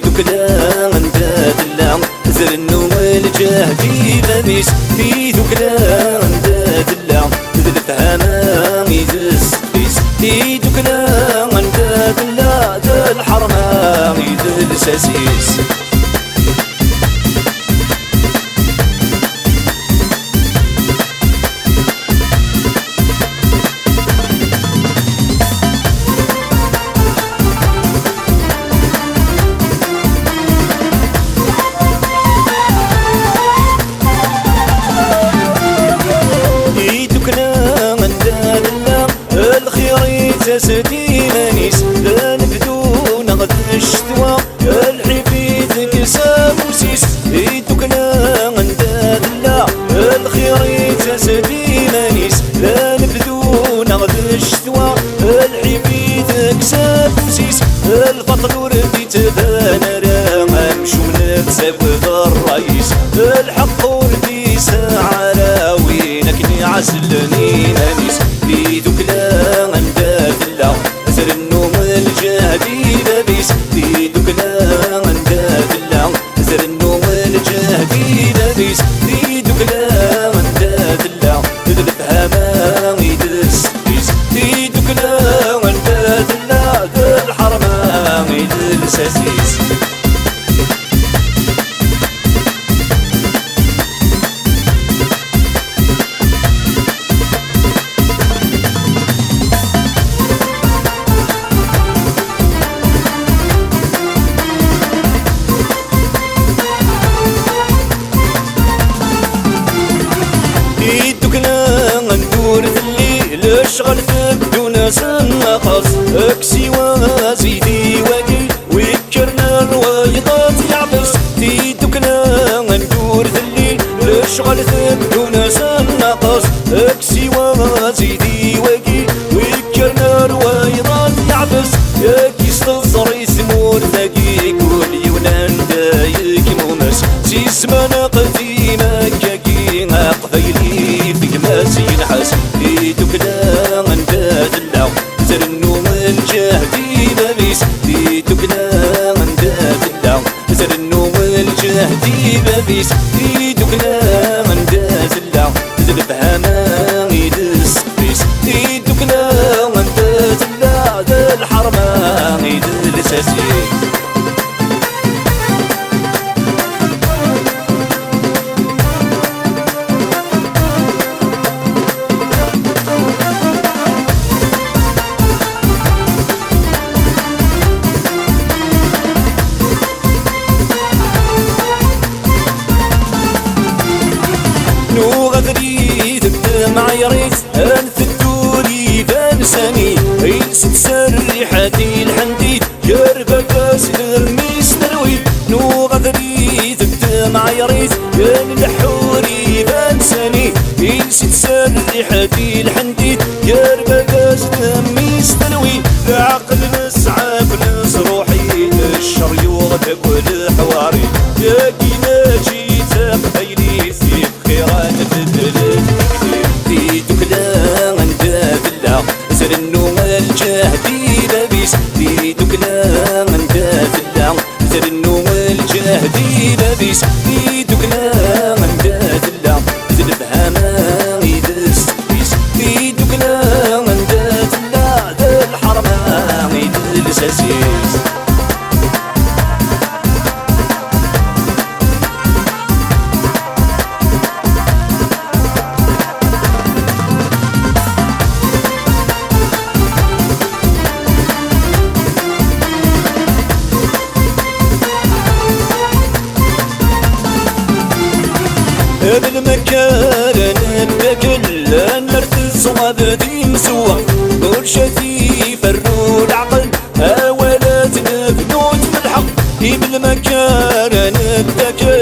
ذكلا انت دلا زرنو الجهدي بميس في ذكلا انت دلا ذلفها ميزس بيس في ذكلا انت دلا ذا الحرمة ذا الساسيس سدي مانيس لا نبدو نغد الشتوى الحفيد كسام وسيس يدوكنا غنداد لا الخير سدي مانيس لا نبدو نغد الشتوى الحفيد كسام وسيس الفطر في تبان راه مشو من تساوي الرئيس الحق وردي ساعة وينك عسلني مانيس يدوكنا زرنو الجهدي ببيس في دكلا انت دلا زرنو الجهدي ببيس في دكلا انت دلا ذلفها ما يدس بيس في دكلا انت دلا ذا الحرمة يدس اسيس اشغل تبدو ناس النقص اكسي وزيدي وقي ويكرنا الوايضات يعبس في دكنا ندور ذلي اشغل تبدو ناس النقص اكسي وزيدي وقي ويكرنا الوايضات يعبس ياكي ستصري سمور ثقي كل يونان دايك مومس سيسمانا قديمة كاكي قبيلي في ماسي نحس في دكنا انت دلا زرنو الجهدي بميس في دكنا انت دلا زرنو الجهدي بميس في دكنا انت دلا ذلفها ما يدس بيس في دكنا انت دلا ذا الحرمة يدس اسيس نو غدري تبدمع يريت انت الدوري بانساني يلسد سريحتي الحنديد يربك اسدر ميس نروي نو غدري تبدمع يريت كان الحوري بانساني يلسد سريحتي الحنديد يربك اسدر ميس نروي العقل نسعى بنس روحي الشر يوغد كل حواري يا ناجي تقبيلي في خيرات في دكلا انت دلا زرنو الجهدي ببيس في دكلا انت دلا زرنو الجهدي ببيس في دكلا انت دلا ذلفها ما يدس بيس في دكلا انت دلا ذا الحرمة يدس اسيس بالمكان نبكل نرتز وابدي مسوى برشتي فرو العقل ولات بنوت بالحق بالمكان نبكل